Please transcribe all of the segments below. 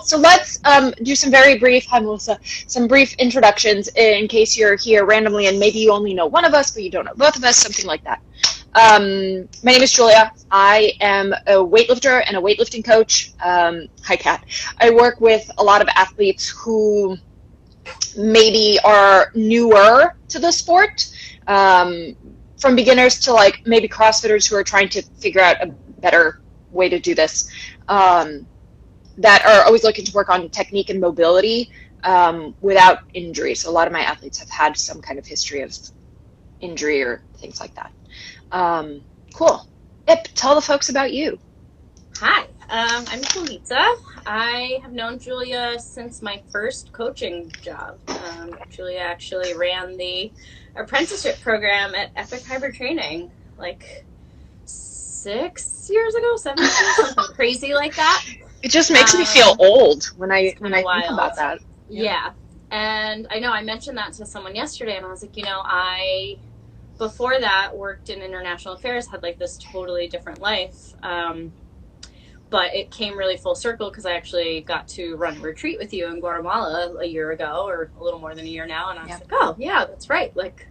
So let's do some very brief, hi Melissa, some brief introductions in case you're here randomly and maybe you only know one of us, but you don't know both of us, something like that. My name is Julia. I am a weightlifter and a weightlifting coach. Hi, Kat. I work with a lot of athletes who maybe are newer to the sport, from beginners to like maybe CrossFitters who are trying to figure out a better way to do this, that are always looking to work on technique and mobility without injury. So a lot of my athletes have had some kind of history of injury or things like that. Cool. Ip, tell the folks about you. Hi, I'm Ippolita. I have known Julia since my first coaching job. Julia actually ran the apprenticeship program at Epic Hybrid Training like 6 years ago, 7 years ago, something crazy like that. It just makes me feel old when I think about that. Yeah. And I know I mentioned that to someone yesterday, and I was like, I before that worked in international affairs, had like this totally different life. But it came really full circle because I actually got to run a retreat with you in Guatemala a year ago, or a little more than a year now. And I was like, oh, yeah, that's right. Like,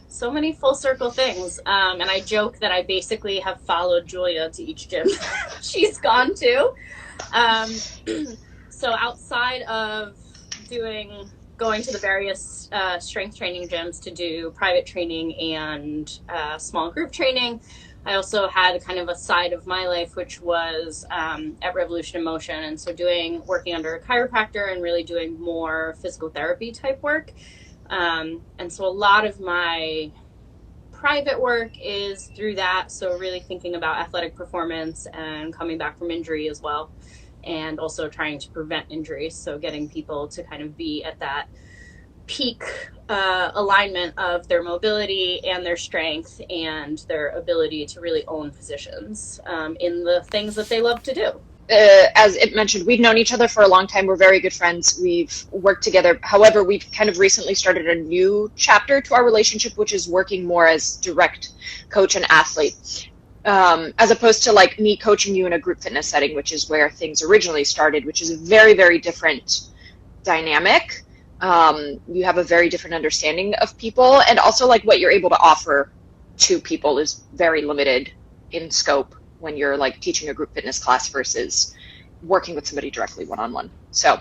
so many full circle things. And I joke that I basically have followed Julia to each gym she's gone to. So outside of going to the various strength training gyms to do private training and small group training, I also had kind of a side of my life, which was at Revolution in Motion. And so working under a chiropractor and really doing more physical therapy type work. And so a lot of my private work is through that. So really thinking about athletic performance and coming back from injury as well. And also trying to prevent injuries. So getting people to kind of be at that peak alignment of their mobility and their strength and their ability to really own positions in the things that they love to do. As it mentioned, we've known each other for a long time. We're very good friends. We've worked together. However, we've kind of recently started a new chapter to our relationship, which is working more as direct coach and athlete. As opposed to like me coaching you in a group fitness setting, which is where things originally started, which is a very, very different dynamic. You have a very different understanding of people, and also like what you're able to offer to people is very limited in scope when you're like teaching a group fitness class versus working with somebody directly one-on-one. So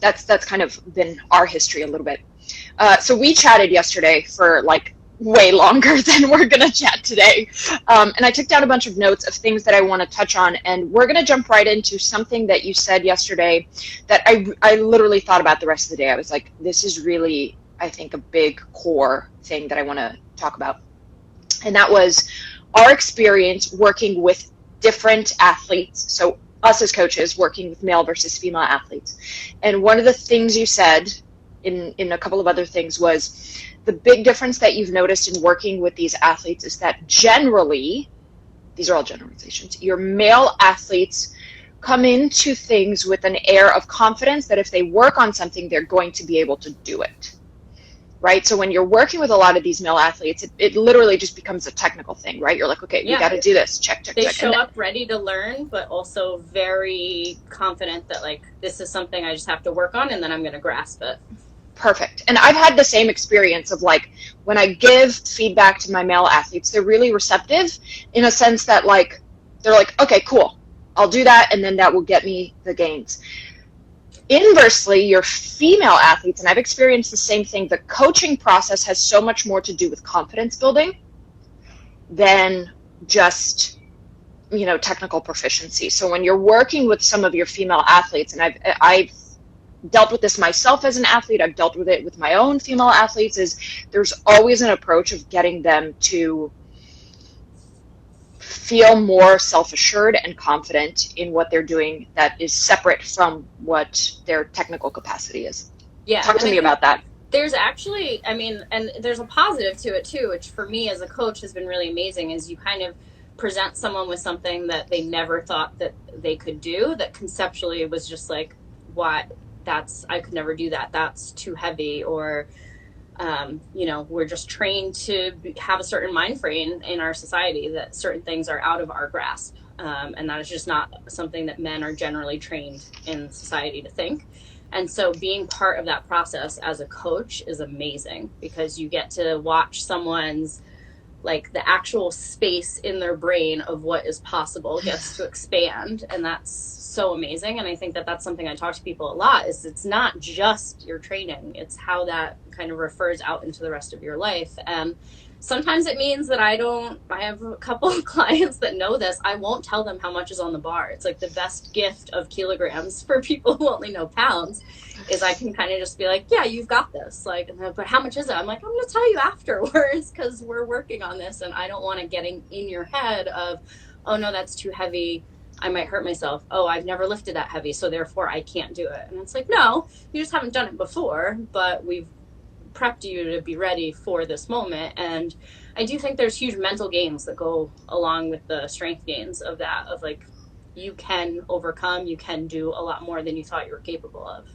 that's kind of been our history a little bit. So we chatted yesterday for like way longer than we're going to chat today. And I took down a bunch of notes of things that I want to touch on, and we're going to jump right into something that you said yesterday that I literally thought about the rest of the day. I was like, this is really, I think, a big core thing that I want to talk about. And that was our experience working with different athletes. So us as coaches working with male versus female athletes. And one of the things you said in a couple of other things was the big difference that you've noticed in working with these athletes is that generally, these are all generalizations, your male athletes come into things with an air of confidence that if they work on something, they're going to be able to do it, right? So when you're working with a lot of these male athletes, it literally just becomes a technical thing, right? You're like, okay, you got to do this, check. They show up ready to learn, but also very confident that like, this is something I just have to work on and then I'm going to grasp it. Perfect. And I've had the same experience of like, when I give feedback to my male athletes, they're really receptive in a sense that like, they're like, okay, cool, I'll do that. And then that will get me the gains. Inversely, your female athletes, and I've experienced the same thing, the coaching process has so much more to do with confidence building than just, technical proficiency. So when you're working with some of your female athletes, and I've dealt with this myself as an athlete, I've dealt with it with my own female athletes, is there's always an approach of getting them to feel more self-assured and confident in what they're doing that is separate from what their technical capacity is. Yeah. Talk to me about that. There's actually, and there's a positive to it too, which for me as a coach has been really amazing, is you kind of present someone with something that they never thought that they could do, that conceptually was just like, what? I could never do that. That's too heavy. Or, we're just trained to have a certain mind frame in our society that certain things are out of our grasp. And that is just not something that men are generally trained in society to think. And so being part of that process as a coach is amazing, because you get to watch someone's, like, the actual space in their brain of what is possible gets to expand. And that's so amazing. And I think that that's something I talk to people a lot, is it's not just your training, it's how that kind of refers out into the rest of your life. And sometimes it means that I have a couple of clients that know this. I won't tell them how much is on the bar. It's like the best gift of kilograms for people who only know pounds, is I can kind of just be like, yeah, you've got this. Like, but how much is it? I'm like, I'm going to tell you afterwards, because we're working on this. And I don't want it getting in your head of, oh no, that's too heavy, I might hurt myself. Oh, I've never lifted that heavy, so therefore I can't do it. And it's like, no, you just haven't done it before, but we've prepped you to be ready for this moment. And I do think there's huge mental gains that go along with the strength gains of that, of like, you can overcome, you can do a lot more than you thought you were capable of.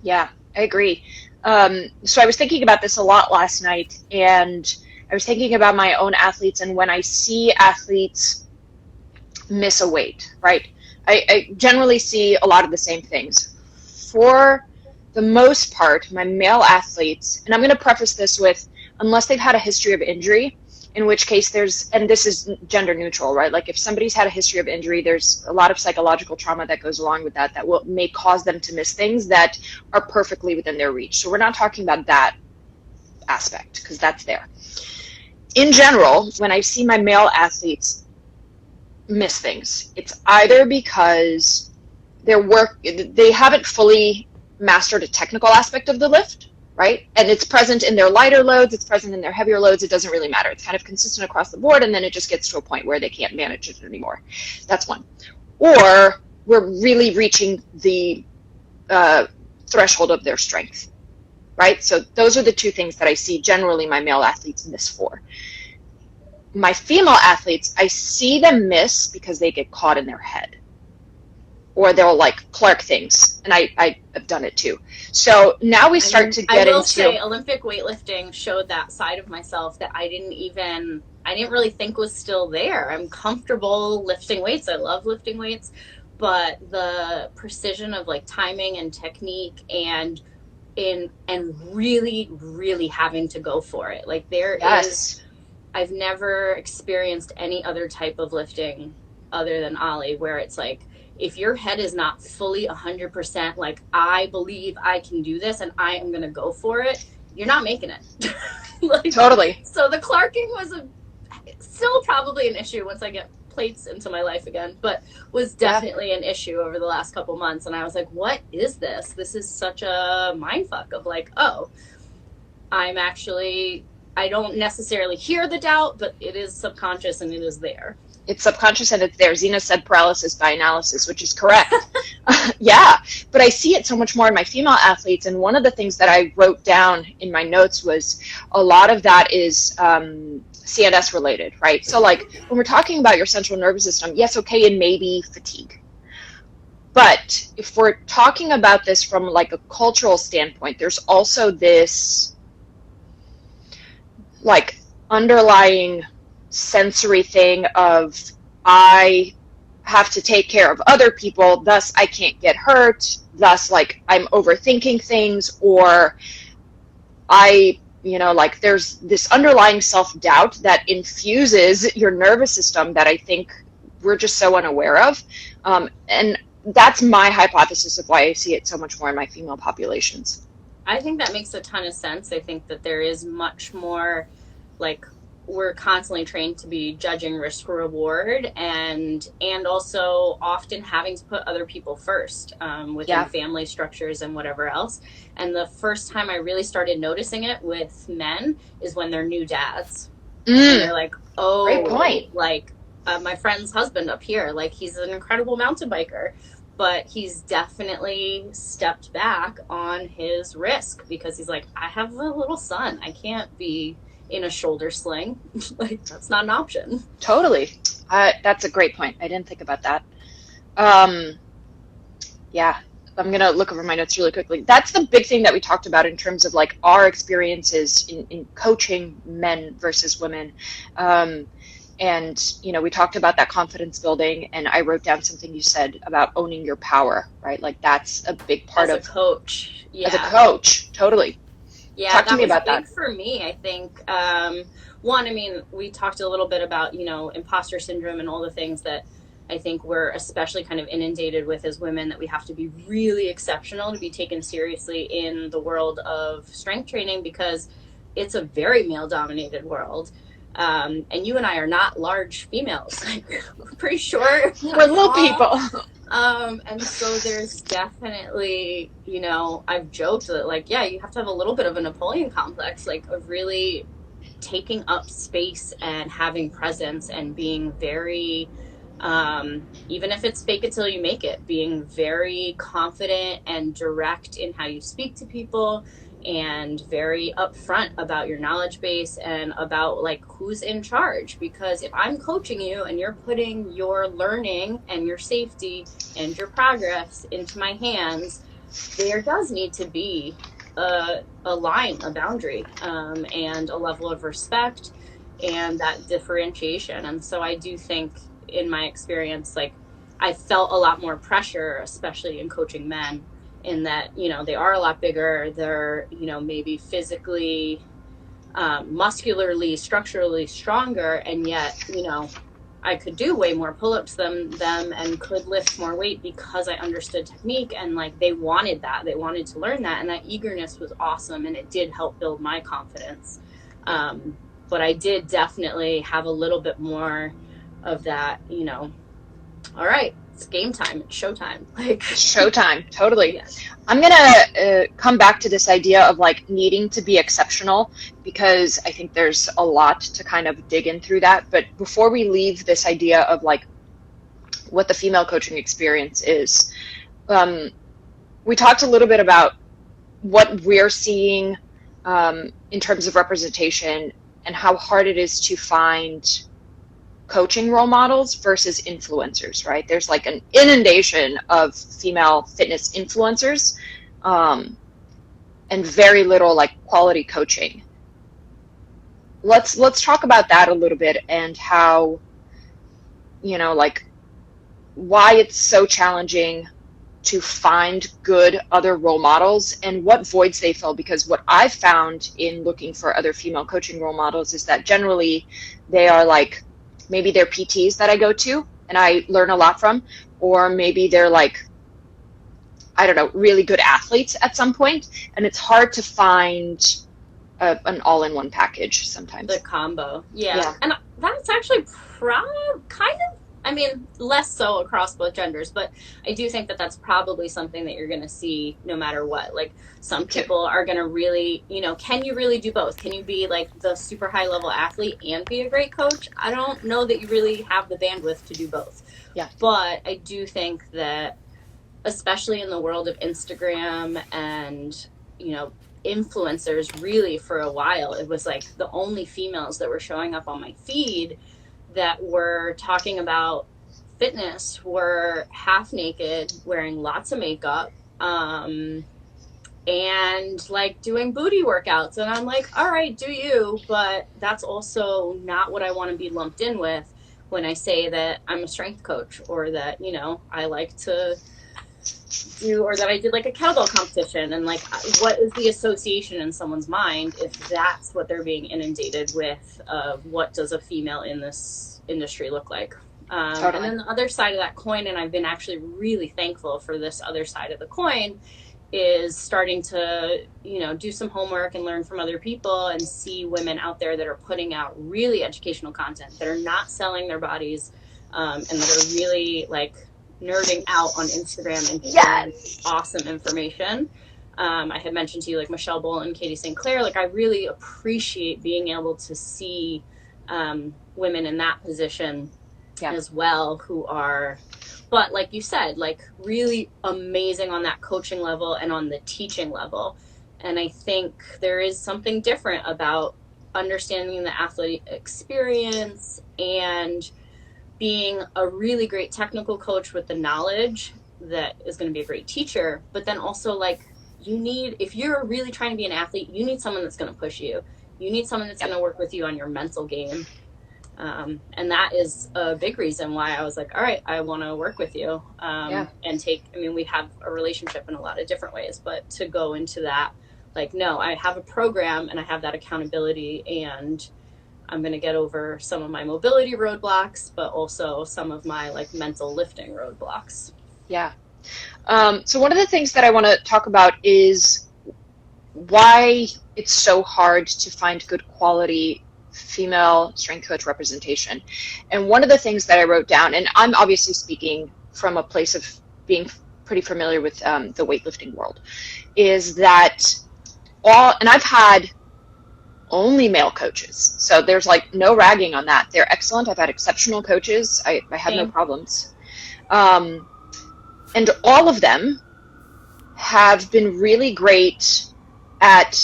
Yeah, I agree. So I was thinking about this a lot last night, and I was thinking about my own athletes, and when I see athletes miss a weight, right? I generally see a lot of the same things. For the most part, my male athletes, and I'm going to preface this with, unless they've had a history of injury, in which case and this is gender neutral, right? Like if somebody's had a history of injury, there's a lot of psychological trauma that goes along with that may cause them to miss things that are perfectly within their reach. So we're not talking about that aspect, because that's there. In general, when I see my male athletes miss things, it's either because they haven't fully mastered a technical aspect of the lift, right? And it's present in their lighter loads, it's present in their heavier loads, it doesn't really matter. It's kind of consistent across the board, and then it just gets to a point where they can't manage it anymore. That's one. Or we're really reaching the threshold of their strength, right? So those are the two things that I see generally my male athletes miss for. My female athletes, I see them miss because they get caught in their head, or they'll like Clark things, and I have done it too. So now we start to get into. I will say Olympic weightlifting showed that side of myself that I didn't really think was still there. I'm comfortable lifting weights. I love lifting weights, but the precision of like timing and technique and really, really having to go for it. Like I've never experienced any other type of lifting other than Ollie, where it's like, if your head is not fully 100%, like, I believe I can do this and I am going to go for it, you're not making it. Like, totally. So the clarking was still probably an issue once I get plates into my life again, but was definitely an issue over the last couple months. And I was like, what is this? This is such a mindfuck of like, oh, I don't necessarily hear the doubt, but it is subconscious and it is there. It's subconscious and it's there. Zena said paralysis by analysis, which is correct. Yeah, but I see it so much more in my female athletes. And one of the things that I wrote down in my notes was a lot of that is CNS related, right? So like when we're talking about your central nervous system, yes, okay, and maybe fatigue. But if we're talking about this from like a cultural standpoint, there's also this like underlying sensory thing of, I have to take care of other people, thus I can't get hurt, thus like I'm overthinking things, or like there's this underlying self-doubt that infuses your nervous system that I think we're just so unaware of. And that's my hypothesis of why I see it so much more in my female populations. I think that makes a ton of sense. I think that there is much more, like, we're constantly trained to be judging risk reward and also often having to put other people first within family structures and whatever else. And the first time I really started noticing it with men is when they're new dads. And they're like, oh, great point. Like my friend's husband up here, like he's an incredible mountain biker, but he's definitely stepped back on his risk because he's like, I have a little son. I can't be in a shoulder sling. Like, that's not an option. Totally. That's a great point. I didn't think about that. Yeah, I'm going to look over my notes really quickly. That's the big thing that we talked about in terms of like our experiences in coaching men versus women. And, we talked about that confidence building, and I wrote down something you said about owning your power, right? Like that's a big part As a of coach. as a Yeah. coach. Totally. Yeah, Talk to that me was about that. big for me, I think. One, I mean, we talked a little bit about, imposter syndrome and all the things that I think we're especially kind of inundated with as women, that we have to be really exceptional to be taken seriously in the world of strength training, because it's a very male dominated world. And you and I are not large females. We're pretty short. We're little people. And so there's definitely, I've joked that, like, yeah, you have to have a little bit of a Napoleon complex, like, of really taking up space and having presence and being very, even if it's fake it till you make it, being very confident and direct in how you speak to people, and very upfront about your knowledge base and about like who's in charge. Because if I'm coaching you and you're putting your learning and your safety and your progress into my hands, there does need to be a line, a boundary, and a level of respect and that differentiation. And so I do think, in my experience, like, I felt a lot more pressure, especially in coaching men, in that, they are a lot bigger. They're, maybe physically, muscularly, structurally stronger. And yet, I could do way more pull-ups than them and could lift more weight because I understood technique. And like, they wanted that. They wanted to learn that. And that eagerness was awesome. And it did help build my confidence. But I did definitely have a little bit more of that, all right, it's game time, it's showtime. Like, Showtime, totally. yeah. I'm gonna come back to this idea of like needing to be exceptional, because I think there's a lot to kind of dig in through that. But before we leave this idea of like what the female coaching experience is, we talked a little bit about what we're seeing in terms of representation and how hard it is to find coaching role models versus influencers, right? There's like an inundation of female fitness influencers, and very little like quality coaching. Let's talk about that a little bit, and how, like, why it's so challenging to find good other role models and what voids they fill. Because what I've found in looking for other female coaching role models is that generally they are like, maybe they're PTs that I go to and I learn a lot from, or maybe they're like, I don't know, really good athletes at some point, and it's hard to find an all-in-one package sometimes. The combo. Yeah. And that's actually kind of, I mean, less so across both genders, but I do think that that's probably something that you're going to see no matter what. Like, some people are going to really, can you really do both? Can you be like the super high level athlete and be a great coach? I don't know that you really have the bandwidth to do both. Yeah. But I do think that, especially in the world of Instagram and, influencers, really for a while, it was like the only females that were showing up on my feed that were talking about fitness were half naked, wearing lots of makeup, and like doing booty workouts. And I'm like, all right, do you, but that's also not what I want to be lumped in with when I say that I'm a strength coach, or that, I like to do, or that I did like a kettlebell competition. And like, what is the association in someone's mind if that's what they're being inundated with, of what does a female in this industry look like? Totally. And then the other side of that coin, and I've been actually really thankful for this other side of the coin, is starting to, do some homework and learn from other people and see women out there that are putting out really educational content, that are not selling their bodies, and that are really like nerding out on Instagram and sharing awesome information. I had mentioned to you, like, Michelle Bull and Katie St. Clair. Like, I really appreciate being able to see women in that position as well, who are, but like you said, like, really amazing on that coaching level and on the teaching level. And I think there is something different about understanding the athlete experience and being a really great technical coach with the knowledge that is going to be a great teacher. But then also, like, if you're really trying to be an athlete, you need someone that's going to push you. You need someone that's going to work with you on your mental game. And that is a big reason why I was like, all right, I want to work with you, and we have a relationship in a lot of different ways, but to go into that, like, no, I have a program and I have that accountability, and I'm going to get over some of my mobility roadblocks, but also some of my like mental lifting roadblocks. Yeah. So one of the things that I want to talk about is why it's so hard to find good quality female strength coach representation. And one of the things that I wrote down, and I'm obviously speaking from a place of being pretty familiar with the weightlifting world, is that and I've had only male coaches. So there's like no ragging on that. They're excellent. I've had exceptional coaches. I have no problems. And all of them have been really great at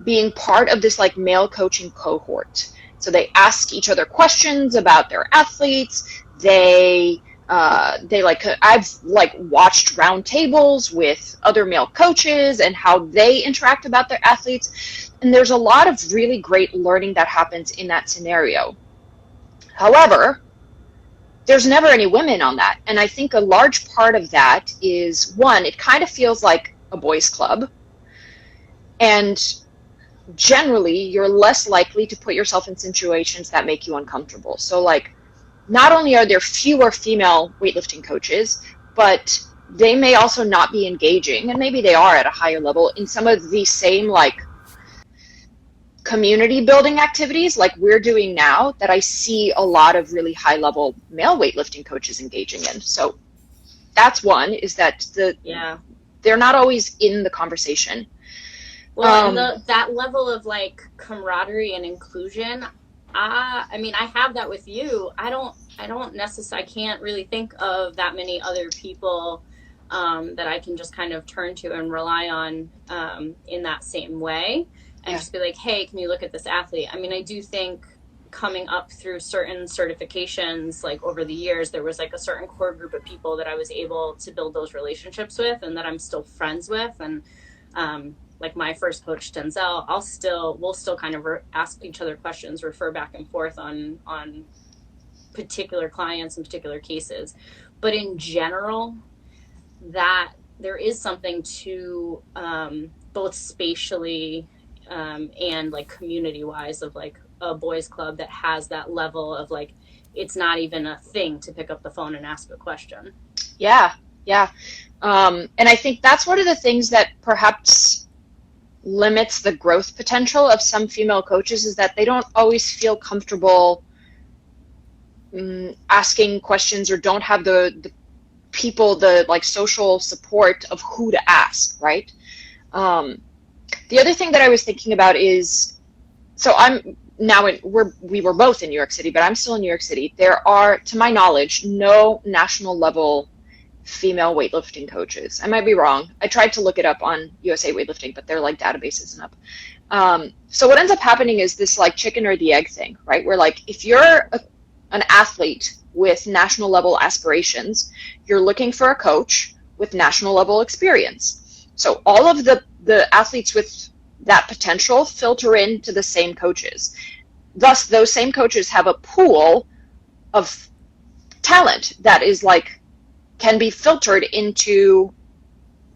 being part of this like male coaching cohort. So they ask each other questions about their athletes. They like, I've like watched round tables with other male coaches and how they interact about their athletes. And there's a lot of really great learning that happens in that scenario. However, there's never any women on that. And I think a large part of that is, one, it kind of feels like a boys' club. And generally, you're less likely to put yourself in situations that make you uncomfortable. So, like, not only are there fewer female weightlifting coaches, but they may also not be engaging, and maybe they are at a higher level, in some of the same, like, community building activities like we're doing now that I see a lot of really high level male weightlifting coaches engaging in. So that's one, is that they're not always in the conversation. Well, and that level of like camaraderie and inclusion, I have that with you. I don't necessarily, I can't really think of that many other people that I can just kind of turn to and rely on in that same way. And just be like, hey, can you look at this athlete? I mean, I do think coming up through certain certifications, like over the years, there was like a certain core group of people that I was able to build those relationships with and that I'm still friends with. And like my first coach, Denzel, we'll still kind of ask each other questions, refer back and forth on particular clients and particular cases. But in general, that there is something to both spatially and like community wise of like a boys club that has that level of like, it's not even a thing to pick up the phone and ask a question. Yeah. And I think that's one of the things that perhaps limits the growth potential of some female coaches, is that they don't always feel comfortable asking questions, or don't have the people, the like social support of who to ask, right? The other thing that I was thinking about is, so I'm now we were both in New York City, but I'm still in New York City. There are, to my knowledge, no national level female weightlifting coaches. I might be wrong. I tried to look it up on USA Weightlifting, but they're like databases and up. So what ends up happening is this like chicken or the egg thing, right? Where like if you're an athlete with national level aspirations, you're looking for a coach with national level experience. So all of the athletes with that potential filter into the same coaches. Thus, those same coaches have a pool of talent that is like, can be filtered into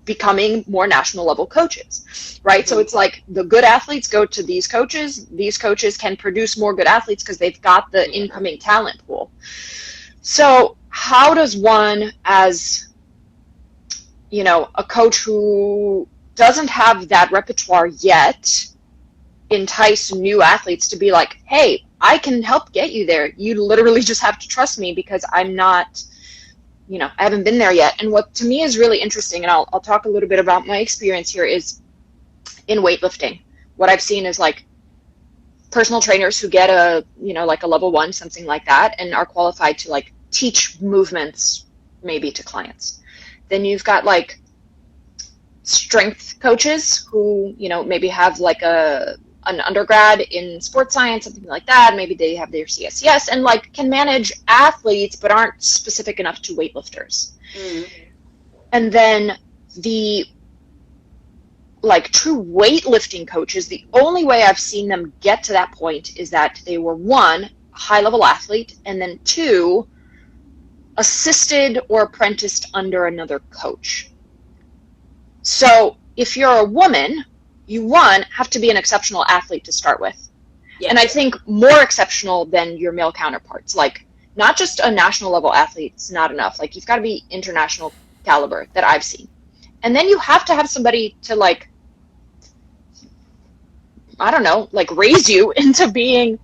becoming more national level coaches, right? Mm-hmm. So it's like the good athletes go to these coaches can produce more good athletes because they've got the incoming talent pool. So how does one, as, you know, a coach who doesn't have that repertoire yet, entice new athletes to be like, hey, I can help get you there. You literally just have to trust me because I'm not, you know, I haven't been there yet. And what to me is really interesting, and I'll talk a little bit about my experience here, is in weightlifting. What I've seen is like personal trainers who get a, you know, like a level 1, something like that, and are qualified to like teach movements maybe to clients. Then you've got like strength coaches who, you know, maybe have like an undergrad in sports science, something like that. Maybe they have their CSCS and like can manage athletes but aren't specific enough to weightlifters. And then the like true weightlifting coaches, the only way I've seen them get to that point is that they were, one, a high-level athlete, and then two, assisted or apprenticed under another coach. So if you're a woman, you, one, have to be an exceptional athlete to start with. Yeah. And I think more exceptional than your male counterparts. Like, not just a national level athlete is not enough. Like, you've got to be international caliber that I've seen. And then you have to have somebody to, like, I don't know, like, raise you into being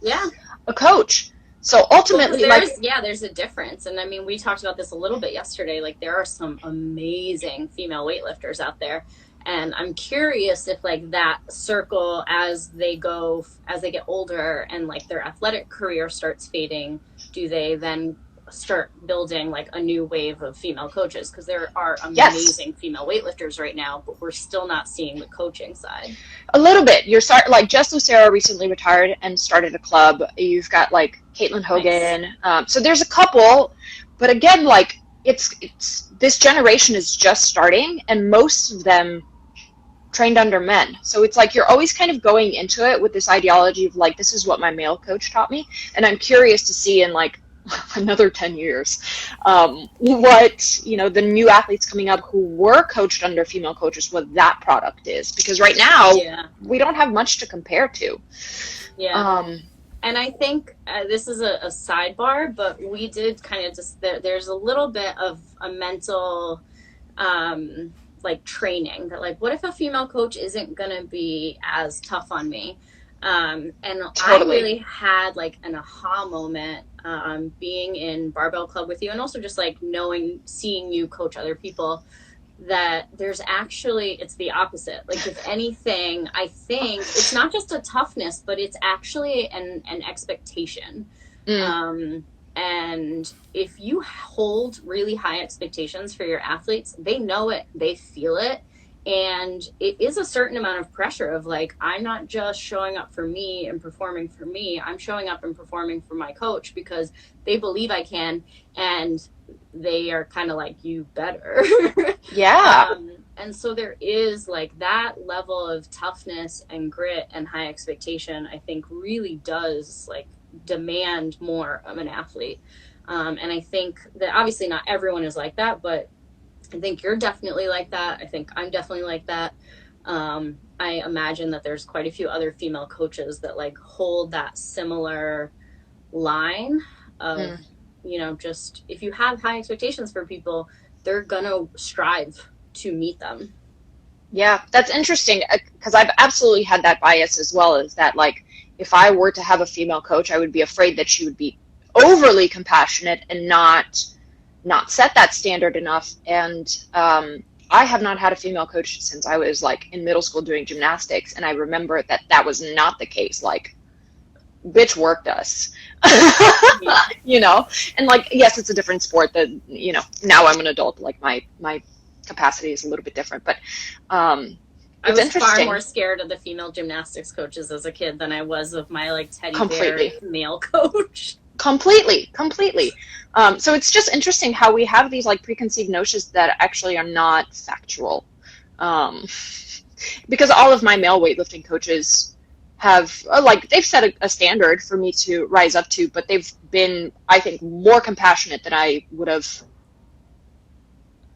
a coach. So ultimately, there's a difference. And I mean, we talked about this a little bit yesterday. Like, there are some amazing female weightlifters out there. And I'm curious if, like, that circle, as they get older and, like, their athletic career starts fading, do they then start building, like, a new wave of female coaches? Because there are amazing female weightlifters right now, but we're still not seeing the coaching side. A little bit. Like, Jess Lucero recently retired and started a club. You've got, like, Caitlin Hogan. Nice. So there's a couple, but again, like, it's this generation is just starting, and most of them trained under men. So it's like you're always kind of going into it with this ideology of, like, this is what my male coach taught me. And I'm curious to see in, like, another 10 years what, you know, the new athletes coming up who were coached under female coaches, what that product is. Because right now, we don't have much to compare to. Yeah. And I think this is a sidebar, but we did kind of just, there's a little bit of a mental like training that, like, what if a female coach isn't going to be as tough on me? And totally. I really had, like, an aha moment being in Barbell Club with you, and also just, like, seeing you coach other people, that there's actually, it's the opposite. Like, if anything, I think it's not just a toughness, but it's actually an expectation. And if you hold really high expectations for your athletes, they know it, they feel it. And it is a certain amount of pressure of, like, I'm not just showing up for me and performing for me. I'm showing up and performing for my coach because they believe I can. And they are kind of like, you better. Yeah. And so there is, like, that level of toughness and grit and high expectation, I think, really does, like, demand more of an athlete. And I think that obviously not everyone is like that, but I think you're definitely like that. I think I'm definitely like that. I imagine that there's quite a few other female coaches that, like, hold that similar line of, you know, just if you have high expectations for people, they're going to strive to meet them. Yeah, that's interesting, because I've absolutely had that bias as well, is that, like, if I were to have a female coach, I would be afraid that she would be overly compassionate and not set that standard enough. And I have not had a female coach since I was, like, in middle school doing gymnastics, and I remember that was not the case. Like, bitch worked us. You know? And, like, yes, it's a different sport that, you know, now I'm an adult, like, my capacity is a little bit different, but I was far more scared of the female gymnastics coaches as a kid than I was of my, like, teddy bear male coach. Completely. So it's just interesting how we have these, like, preconceived notions that actually are not factual. Because all of my male weightlifting coaches have, like, they've set a standard for me to rise up to, but they've been, I think, more compassionate than I would have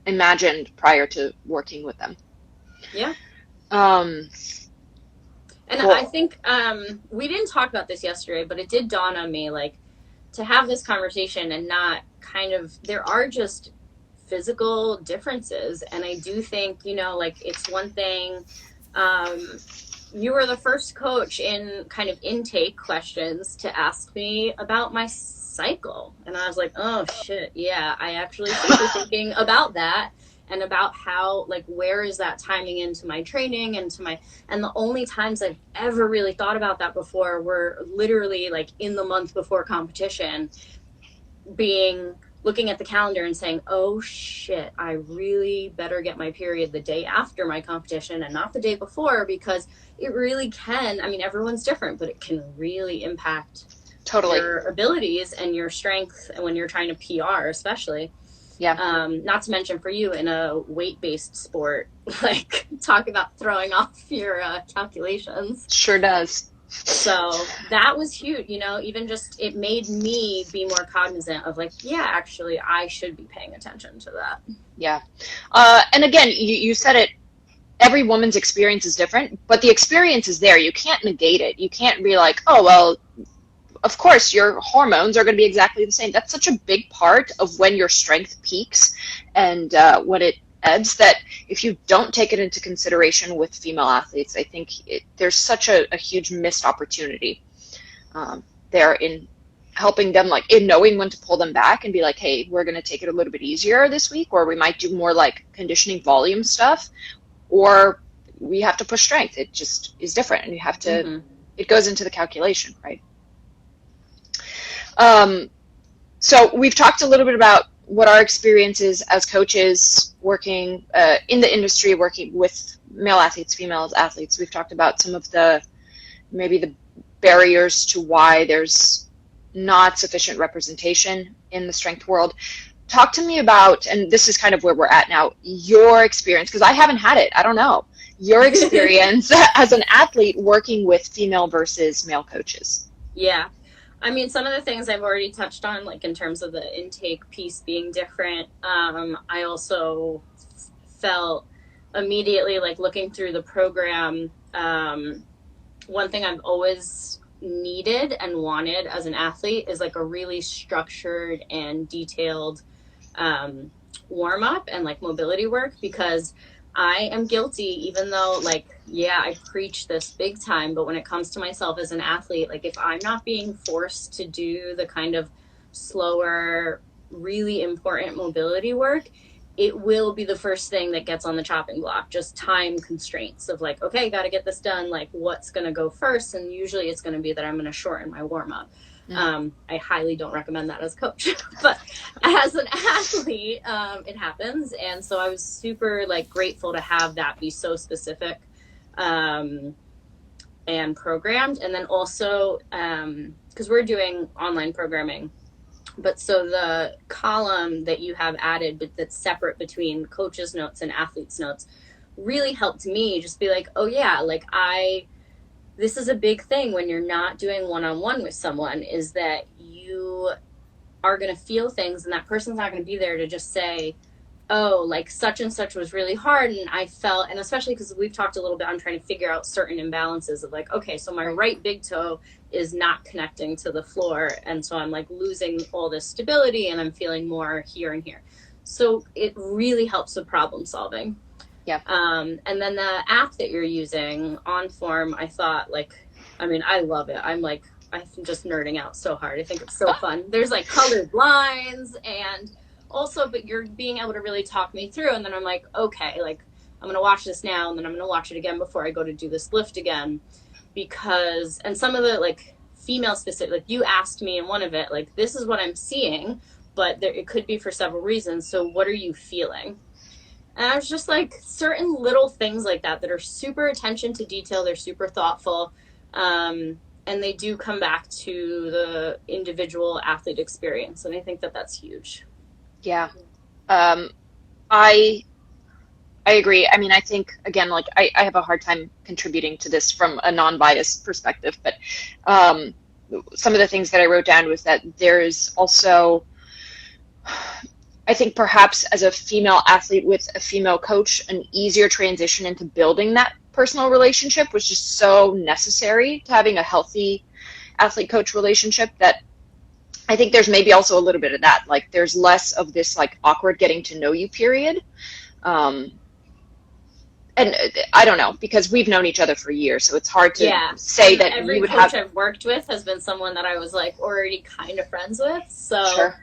imagined prior to working with them. Yeah. And cool. I think we didn't talk about this yesterday, but it did dawn on me, like, to have this conversation and not kind of, there are just physical differences. And I do think, you know, like, it's one thing, you were the first coach in kind of intake questions to ask me about my cycle. And I was like, oh shit, yeah, I actually started thinking about that. And about how, like, where is that timing into my training and the only times I've ever really thought about that before were literally, like, in the month before competition, looking at the calendar and saying, oh shit, I really better get my period the day after my competition and not the day before, because it really can, I mean, everyone's different, but it can really impact totally your abilities and your strength when you're trying to PR, especially. Yeah. Not to mention for you in a weight-based sport, like talk about throwing off your calculations. Sure does. So that was huge, you know, even just it made me be more cognizant of like, yeah, actually, I should be paying attention to that. Yeah. And again, you said it, every woman's experience is different, but the experience is there. You can't negate it. You can't be like, oh, well, of course, your hormones are going to be exactly the same. That's such a big part of when your strength peaks and when it ebbs, that if you don't take it into consideration with female athletes, I think there's such a huge missed opportunity there in helping them, like in knowing when to pull them back and be like, hey, we're going to take it a little bit easier this week, or we might do more like conditioning volume stuff, or we have to push strength. It just is different, and you have to, it goes into the calculation, right? So we've talked a little bit about what our experience is as coaches working in the industry, working with male athletes, female athletes. We've talked about some of the, maybe the barriers to why there's not sufficient representation in the strength world. Talk to me about, and this is kind of where we're at now, your experience, because I haven't had it. I don't know. Your experience as an athlete working with female versus male coaches. Yeah. I mean, some of the things I've already touched on, like in terms of the intake piece being different. I also felt immediately, like looking through the program, one thing I've always needed and wanted as an athlete is like a really structured and detailed warm up and like mobility work, because I am guilty, even though like, yeah, I preach this big time, but when it comes to myself as an athlete, like if I'm not being forced to do the kind of slower, really important mobility work, it will be the first thing that gets on the chopping block. Just time constraints of like, okay, got to get this done. Like what's going to go first? And usually it's going to be that I'm going to shorten my warm up. I highly don't recommend that as a coach, but as an athlete, it happens. And so I was super like grateful to have that be so specific, and programmed. And then also, cause we're doing online programming, but so the column that you have added, but that's separate between coaches' notes and athletes' notes, really helped me just be like, oh yeah, like this is a big thing when you're not doing one-on-one with someone, is that you are going to feel things and that person's not going to be there to just say, oh, like such and such was really hard. And I felt, and especially because we've talked a little bit on trying to figure out certain imbalances of like, okay, so my right big toe is not connecting to the floor. And so I'm like losing all this stability and I'm feeling more here and here. So it really helps with problem solving. Yeah. And then the app that you're using, OnForm, I thought like, I mean, I love it. I'm just nerding out so hard. I think it's so fun. There's like colored lines and also, but you're being able to really talk me through. And then I'm like, okay, like I'm going to watch this now. And then I'm going to watch it again before I go to do this lift again, because, and some of the like female specific, like you asked me in one of it, like, this is what I'm seeing, but it could be for several reasons. So what are you feeling? And I was just like, certain little things like that are super attention to detail. They're super thoughtful. And they do come back to the individual athlete experience. And I think that that's huge. Yeah. I agree. I mean, I think, again, like I have a hard time contributing to this from a non-biased perspective, but some of the things that I wrote down was that there is also, I think perhaps as a female athlete with a female coach, an easier transition into building that personal relationship was just so necessary to having a healthy athlete-coach relationship, that I think there's maybe also a little bit of that. Like there's less of this like awkward getting to know you period. And I don't know, because we've known each other for years, so it's hard to say that every you would coach have. I've worked with has been someone that I was like already kind of friends with. So, Sure.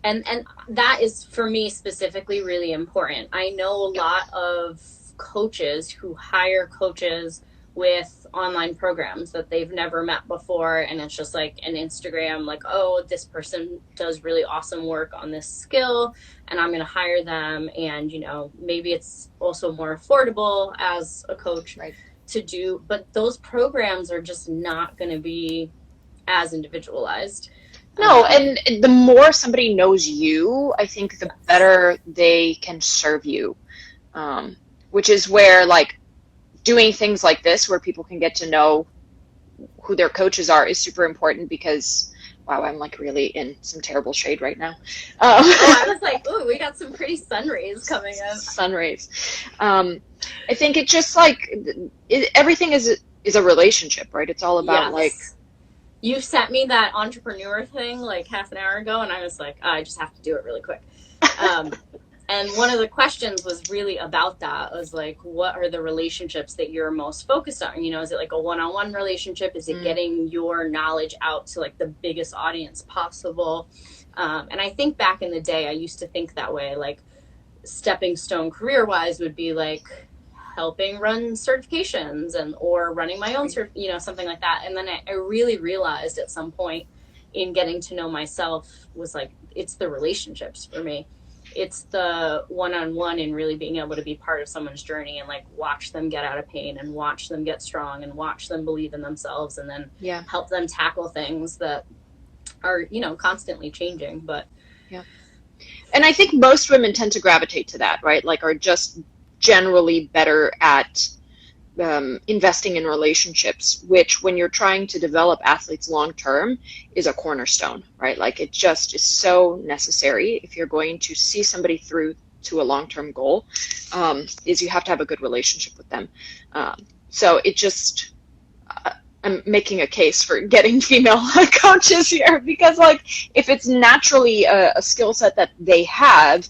And that is for me specifically really important. I know a lot of coaches who hire coaches with online programs that they've never met before, and it's just like an Instagram, like, oh, this person does really awesome work on this skill and I'm going to hire them. And you know, maybe it's also more affordable as a coach to do, but those programs are just not going to be as individualized. No, and the more somebody knows you, I think the better they can serve you. Which is where, like, doing things like this, where people can get to know who their coaches are, is super important because, wow, I'm like really in some terrible shade right now. Oh, I was like, ooh, we got some pretty sun rays coming in. Sun rays. I think it just like everything is a relationship, right? It's all about like. You sent me that entrepreneur thing like half an hour ago, and I was like, I just have to do it really quick. And one of the questions was really about that. It was like, what are the relationships that you're most focused on? You know, is it like a one-on-one relationship? Is it getting your knowledge out to like the biggest audience possible? And I think back in the day, I used to think that way. Like, stepping stone career-wise would be like helping run certifications or running my own, something like that. And then I really realized at some point in getting to know myself was like, it's the relationships for me. It's the one-on-one and really being able to be part of someone's journey and like watch them get out of pain and watch them get strong and watch them believe in themselves and then help them tackle things that are, constantly changing. But yeah. And I think most women tend to gravitate to that, right? Like, are just generally better at investing in relationships, which when you're trying to develop athletes long term is a cornerstone, right? Like, it just is so necessary if you're going to see somebody through to a long-term goal, is you have to have a good relationship with them. So it just, I'm making a case for getting female coaches here, because like, if it's naturally a skill set that they have,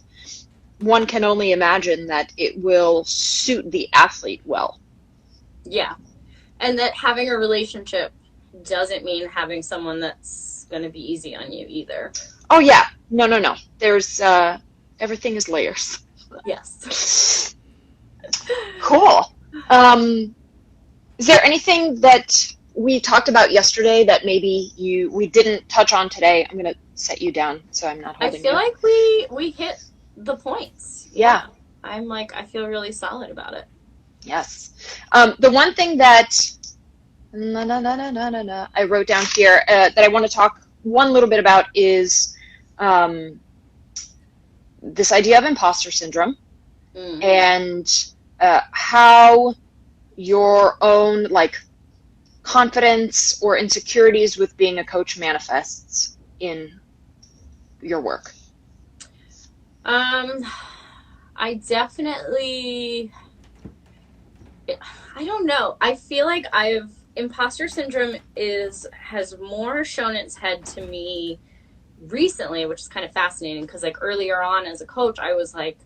one can only imagine that it will suit the athlete well. Yeah. And that having a relationship doesn't mean having someone that's going to be easy on you either. Oh, yeah. No. There's, everything is layers. Yes. Cool. Is there anything that we talked about yesterday that maybe we didn't touch on today? I'm going to set you down so I'm not holding you. I feel like we hit the points. Yeah. I feel really solid about it. Yes. The one thing that I wrote down here that I want to talk one little bit about is this idea of imposter syndrome and how your own like confidence or insecurities with being a coach manifests in your work. I definitely, I don't know. I feel like imposter syndrome has more shown its head to me recently, which is kind of fascinating because like earlier on as a coach, I was like,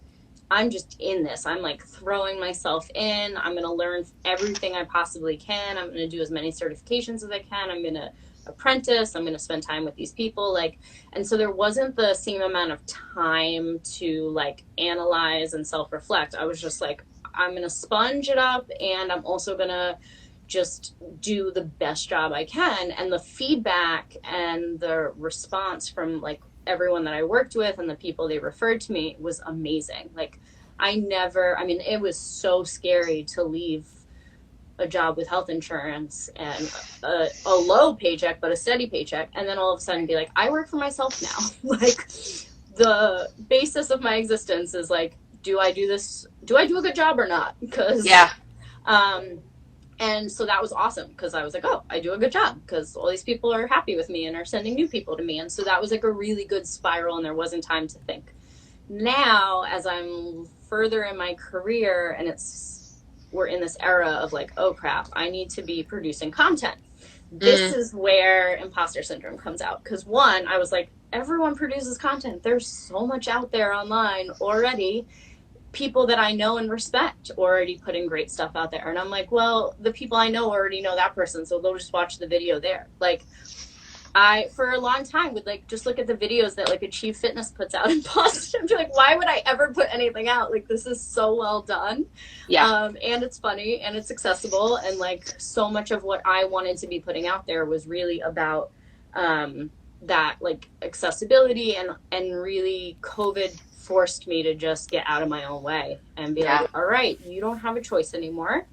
I'm just in this. I'm like throwing myself in. I'm going to learn everything I possibly can. I'm going to do as many certifications as I can. I'm going to apprentice. I'm going to spend time with these people. And so there wasn't the same amount of time to like analyze and self-reflect. I was just like, I'm going to sponge it up and I'm also going to just do the best job I can. And the feedback and the response from like everyone that I worked with and the people they referred to me was amazing. Like it was so scary to leave a job with health insurance and a low paycheck, but a steady paycheck. And then all of a sudden be like, I work for myself now. Like the basis of my existence is like, do I do this? Do I do a good job or not? Because, and so that was awesome because I was like, oh, I do a good job because all these people are happy with me and are sending new people to me. And so that was like a really good spiral and there wasn't time to think. Now, as I'm further in my career and we're in this era of like, oh crap, I need to be producing content. This is where imposter syndrome comes out. Because one, I was like, everyone produces content. There's so much out there online already. People that I know and respect already putting great stuff out there. And I'm like, well, the people I know already know that person, so they'll just watch the video there. Like, I, for a long time, would like just look at the videos that like Achieve Fitness puts out and post. I'm like, why would I ever put anything out? Like, this is so well done. Yeah. And it's funny and it's accessible. And like so much of what I wanted to be putting out there was really about that like accessibility and really COVID forced me to just get out of my own way and be like, all right, you don't have a choice anymore.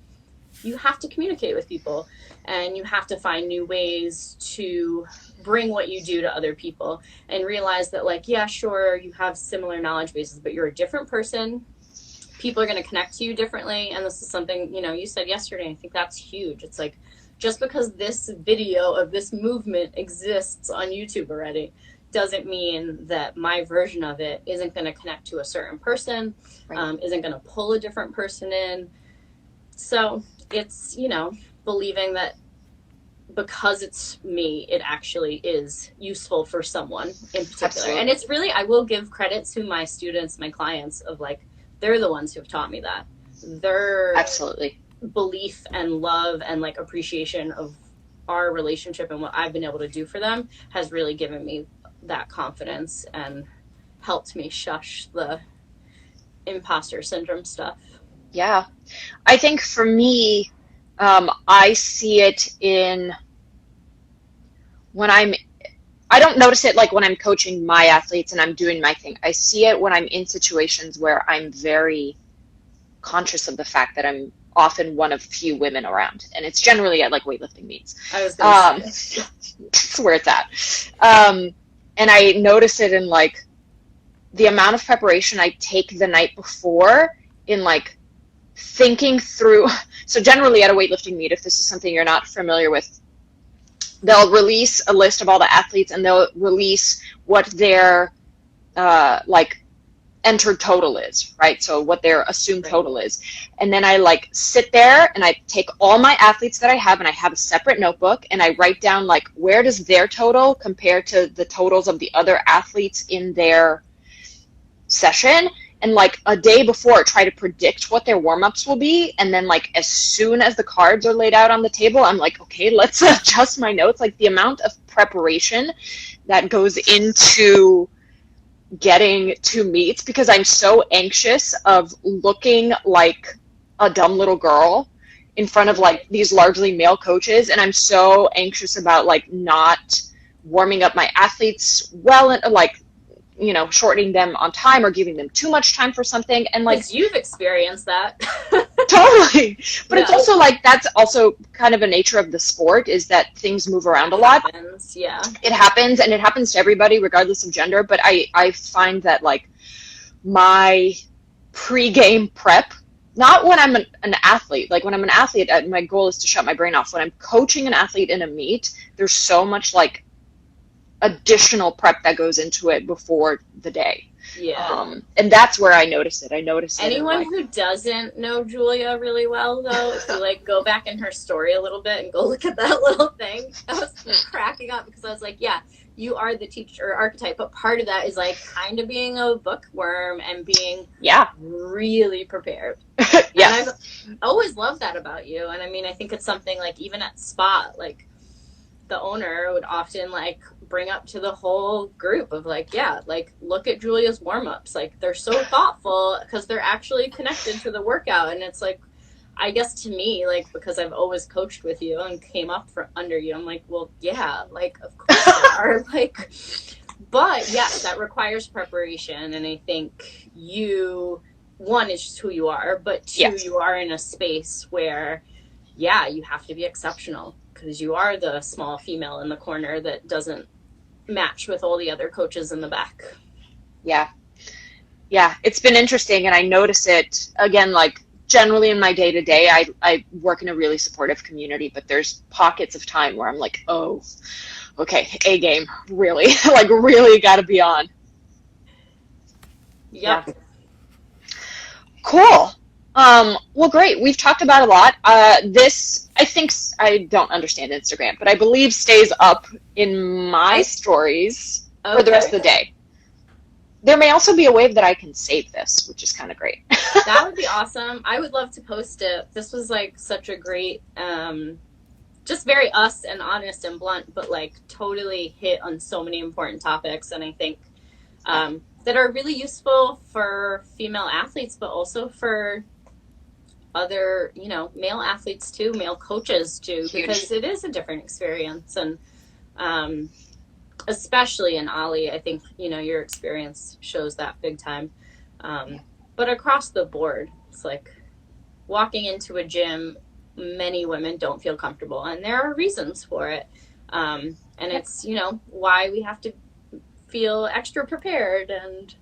you have to communicate with people, and you have to find new ways to bring what you do to other people, and realize that, like, yeah, sure, you have similar knowledge bases, but you're a different person. People are going to connect to you differently. And this is something, you said yesterday. I think that's huge. It's like, just because this video of this movement exists on YouTube already doesn't mean that my version of it isn't going to connect to a certain person, right. Isn't going to pull a different person in. So it's, believing that because it's me, it actually is useful for someone in particular. Absolutely. And it's really, I will give credit to my students, my clients, of like, they're the ones who have taught me that. Their absolutely belief and love and like appreciation of our relationship and what I've been able to do for them has really given me that confidence and helped me shush the imposter syndrome stuff. Yeah. I think for me, I see it in when I don't notice it like when I'm coaching my athletes and I'm doing my thing. I see it when I'm in situations where I'm very conscious of the fact that I'm often one of few women around, and it's generally at like weightlifting meets. I was gonna say. That's where it's at. And I notice it in like the amount of preparation I take the night before in like thinking through. So generally at a weightlifting meet, if this is something you're not familiar with, they'll release a list of all the athletes, and they'll release what their like entered total is, right? So what their assumed total is. And then I like sit there and I take all my athletes that I have, and I have a separate notebook, and I write down like, where does their total compare to the totals of the other athletes in their session? And like a day before, try to predict what their warm-ups will be. And then like as soon as the cards are laid out on the table, I'm like, okay, let's adjust my notes. Like the amount of preparation that goes into getting to meets, because I'm so anxious of looking like a dumb little girl in front of like these largely male coaches. And I'm so anxious about like not warming up my athletes well, and like, shortening them on time or giving them too much time for something. And like, you've experienced that. Totally. But It's also like, that's also kind of a nature of the sport, is that things move around a lot. It happens, yeah. It happens, and it happens to everybody regardless of gender. But I find that like my pre-game prep, not when I'm an athlete, like when I'm an athlete, my goal is to shut my brain off. When I'm coaching an athlete in a meet, there's so much like additional prep that goes into it before the day. Yeah. And that's where I notice it. Anyone who doesn't know Julia really well, though, if you like go back in her story a little bit and go look at that little thing, I was cracking up because I was like, yeah, you are the teacher archetype, but part of that is like kind of being a bookworm and being really prepared. Yeah. And I've always loved that about you. And I mean, I think it's something like even at Spot, like the owner would often like bring up to the whole group of like, yeah, like look at Julia's warm-ups. Like they're so thoughtful because they're actually connected to the workout. And it's like, I guess to me, like, because I've always coached with you and came up under you, I'm like, well, yeah, like, of course they are. Like, but yes, that requires preparation. And I think one, is just who you are, but two, you are in a space where, you have to be exceptional because you are the small female in the corner that doesn't match with all the other coaches in the back. Yeah, it's been interesting, and I notice it again, like generally in my day-to-day, I work in a really supportive community, but there's pockets of time where I'm like, oh, okay, A game, really, like really got to be on. Yep. Yeah. Cool. Well, great. We've talked about a lot. This, I think, I don't understand Instagram, but I believe stays up in my stories for the rest of the day. There may also be a way that I can save this, which is kind of great. That would be awesome. I would love to post it. This was like such a great, just very us and honest and blunt, but like totally hit on so many important topics. And I think that are really useful for female athletes, but also for other, male athletes too, male coaches too, because it is a different experience. And especially in Ollie, I think, your experience shows that big time. But across the board, it's like walking into a gym many women don't feel comfortable, and there are reasons for it. And it's, you know, why we have to feel extra prepared and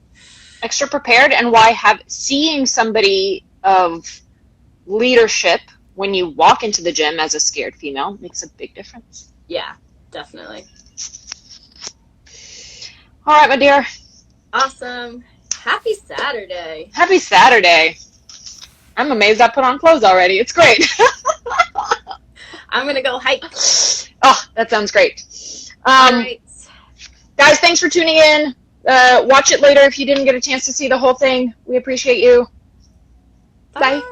why have seeing somebody of leadership when you walk into the gym as a scared female makes a big difference. Yeah, definitely. All right, my dear. Awesome. Happy Saturday. Happy Saturday. I'm amazed I put on clothes already. It's great. I'm going to go hike. Oh, that sounds great. All right. Guys, thanks for tuning in. Watch it later if you didn't get a chance to see the whole thing. We appreciate you. Bye. Bye.